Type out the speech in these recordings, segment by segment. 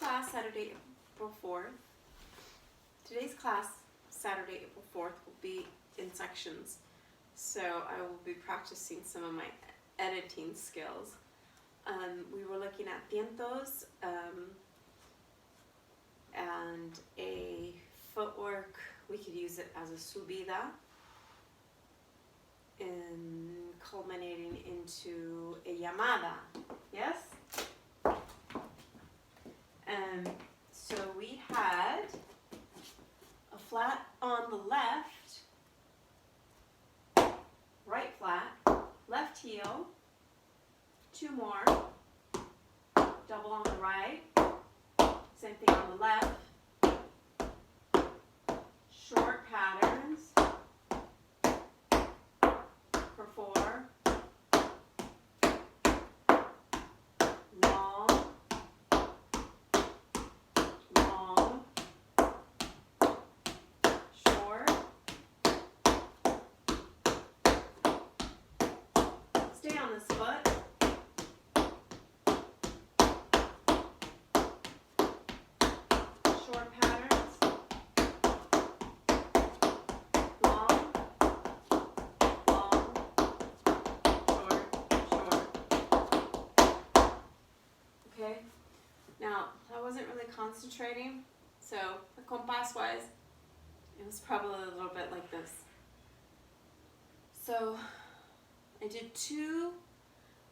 class, Saturday, April 4th. Today's class, Saturday, April 4th, will be in sections. So I will be practicing some of my editing skills. We were looking at tientos and a footwork. We could use it as a subida in culminating into a llamada. Yes? So we had a flat on the left, right flat, left heel, two more, double on the right, same thing on the left, short patterns for 4, long, long, short, stay on this foot, short patterns, long, long, short, short. Okay, now I wasn't really concentrating, so the compás wise, it was probably a little bit like this. So I did 2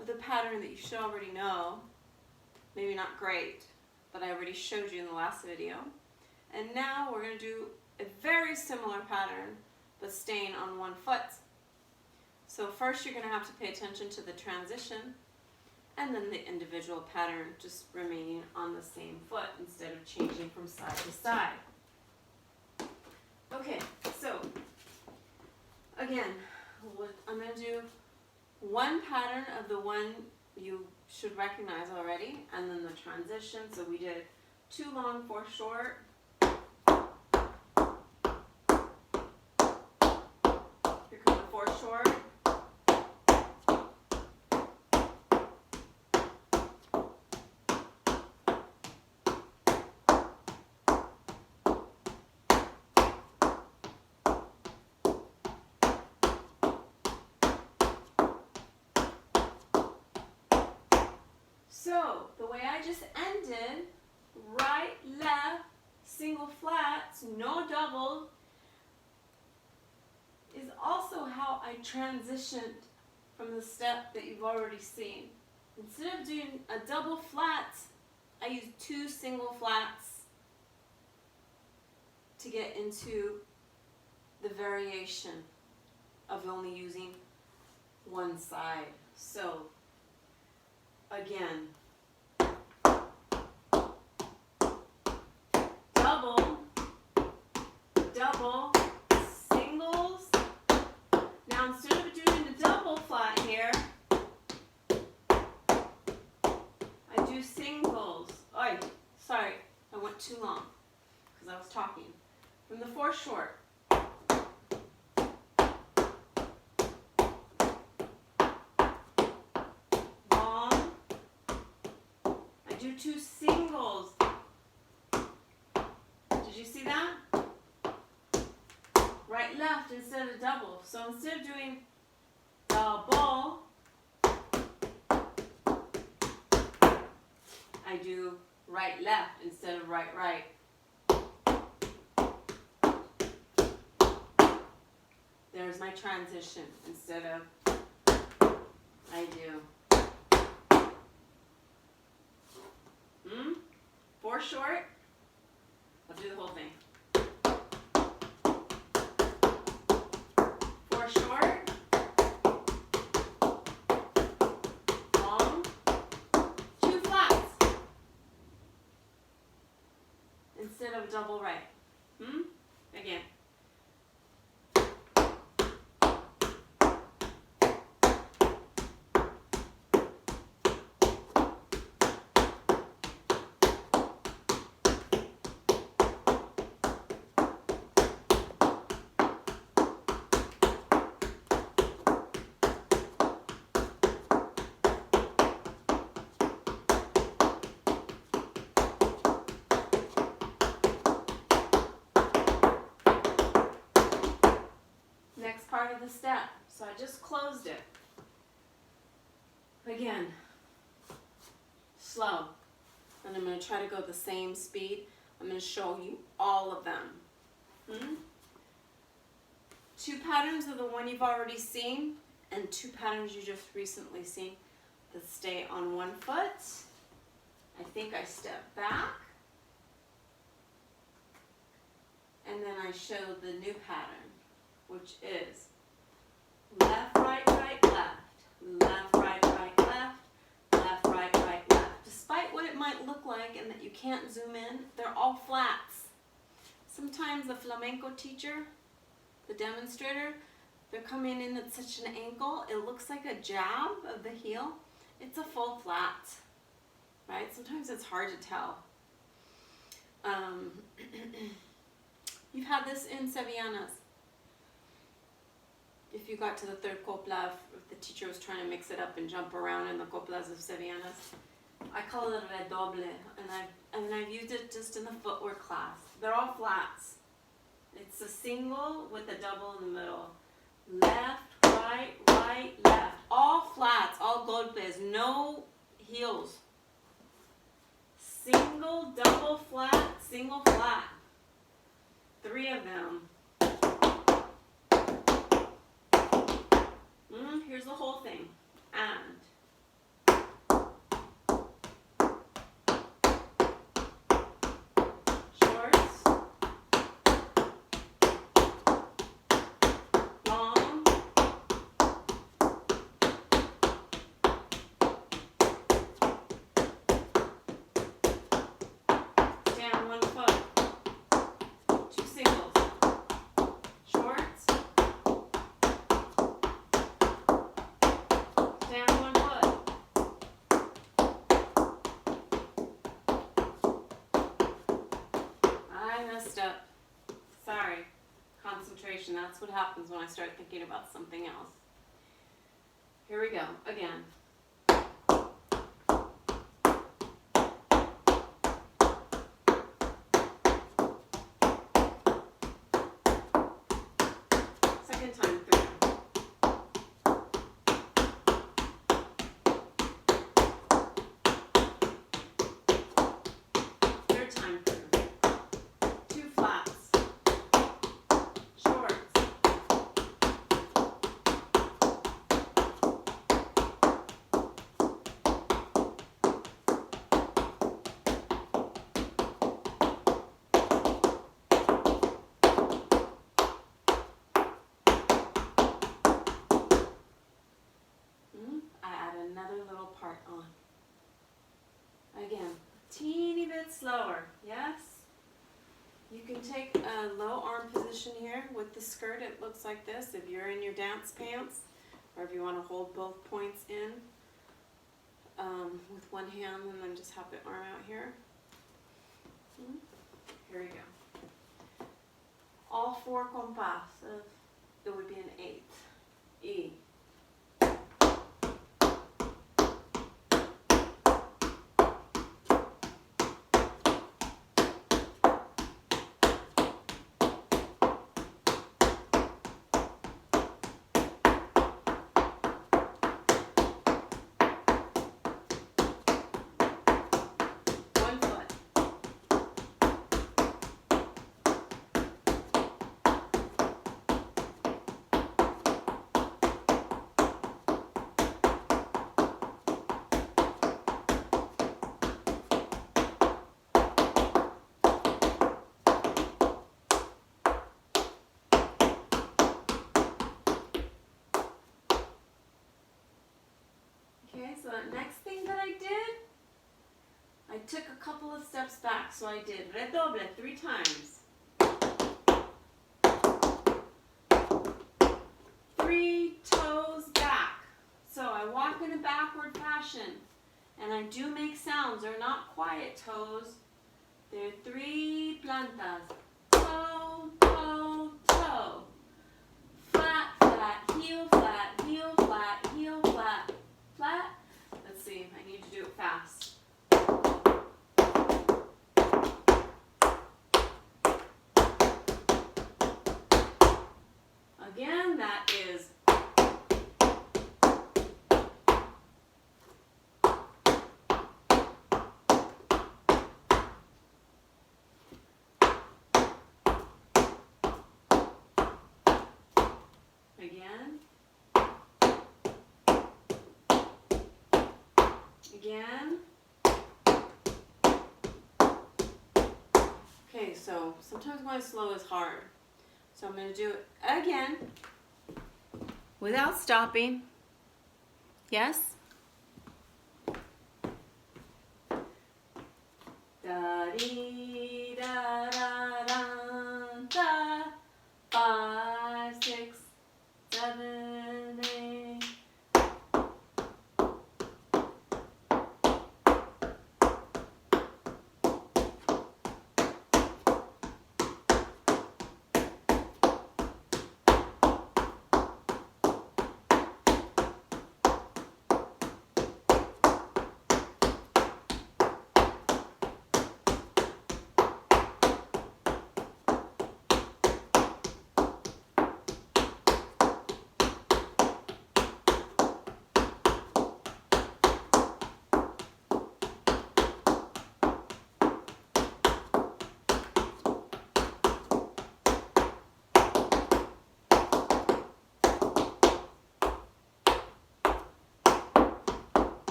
of the pattern that you should already know, maybe not great, but I already showed you in the last video. And now we're going to do a very similar pattern, but staying on one foot. So first you're going to have to pay attention to the transition, and then the individual pattern just remaining on the same foot instead of changing from side to side. Okay, so again, I'm going to do one pattern of the one you should recognize already, and then the transition. So we did 2 long, 4 short. Here come the 4 short. So the way I just ended, right, left, single flats, no double, is also how I transitioned from the step that you've already seen. Instead of doing a double flat, I used 2 single flats to get into the variation of only using one side. So again, double, double, singles. Now instead of doing the double flat here, I do singles. Oh, sorry, I went too long because I was talking. From the 4 short. Do 2 singles. Did you see that? Right, left instead of double. So instead of doing double, I do right, left instead of right, right. There's my transition instead of I do 4 short. I'll do the whole thing. 4 short, long, 2 flats instead of double right. Again. part of the step. So I just closed it. Again, slow. And I'm going to try to go the same speed. I'm going to show you all of them. 2 patterns are the one you've already seen, and 2 patterns you just recently seen. The stay on one foot. I think I step back. And then I show the new pattern, which is left, right, right, left. Left, right, right, left. Left, right, right, left. Despite what it might look like and that you can't zoom in, they're all flats. Sometimes the flamenco teacher, the demonstrator, they're coming in at such an angle, it looks like a jab of the heel. It's a full flat, right? Sometimes it's hard to tell. You've had this in Sevillanas. If you got to the third copla, if the teacher was trying to mix it up and jump around in the coplas of Sevillanas, I call it redoble, and I've used it just in the footwork class. They're all flats. It's a single with a double in the middle. Left, right, right, left. All flats, all golpes, no heels. Single, double, flat, single, flat. 3 of them. Here's the whole thing. And shorts, long, stand one foot, 2 singles, shorts, stand one foot. I messed up. Sorry. Concentration, that's what happens when I start thinking about something else. Here we go, again. Second time through. Third time through. 2 flats. Shorts. I add another little part on. Again, teeny bit slower, yes? You can take a low arm position here with the skirt. It looks like this if you're in your dance pants, or if you want to hold both points in with one hand and then just have the arm out here. Here we go. All 4 compasses, it would be an 8. E. One foot. Okay, so the next thing that I did, I took a couple of steps back. So I did redoble 3 times. 3 toes back. So I walk in a backward fashion. And I do make sounds. They're not quiet toes. They're 3 plantas. Toe, toe, toe. Flat, flat, heel, flat, heel, flat, heel, flat, flat. Let's see, I need to do it fast. Again, that Again. Again. Okay, so sometimes going slow is hard. So I'm going to do it again without stopping. Yes? Da-dee, da-da-da-da. 5, 6, 7, 8.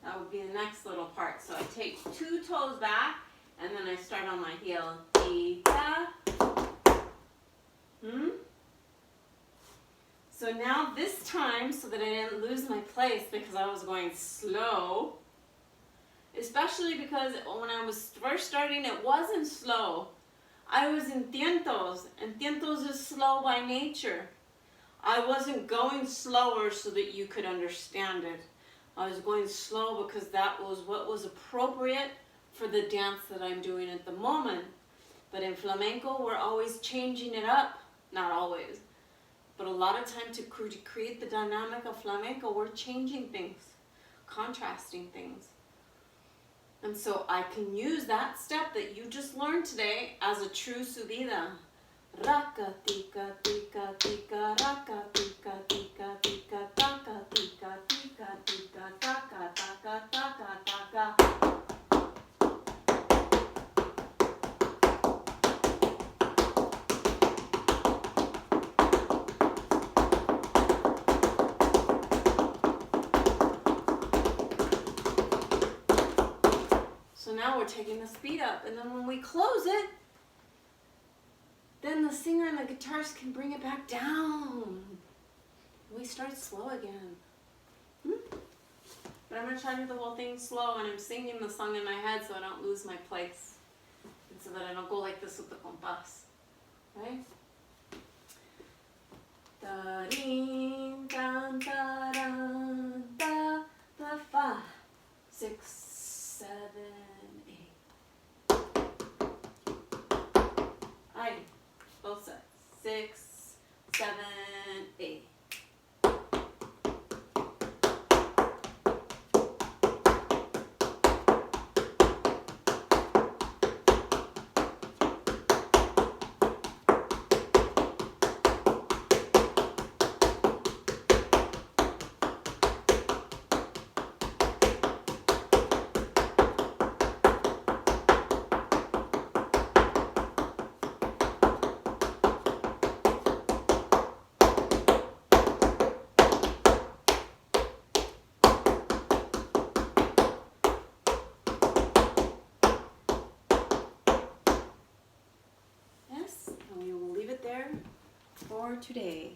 That would be the next little part. So I take 2 toes back and then I start on my heel. Ika. So now this time, so that I didn't lose my place because I was going slow, especially because when I was first starting it wasn't slow. I was in tientos, and tientos is slow by nature. I wasn't going slower so that you could understand it. I was going slow because that was what was appropriate for the dance that I'm doing at the moment. But in flamenco, we're always changing it up. Not always, but a lot of time to create the dynamic of flamenco, we're changing things, contrasting things. And so I can use that step that you just learned today as a true subida. Raka tika tika tika raka tika tika tika taka tika tika tika taka taka taka taka. So now we're taking the speed up, and then when we close it, then the singer and the guitarist can bring it back down. We start slow again. But I'm going to try to do the whole thing slow, and I'm singing the song in my head so I don't lose my place. And so that I don't go like this with the compás. Right? Da-ding, dan, da, dan, da, da, 5, 6, 7, 8. Aye. Both sides. 6, 7, 8. For today.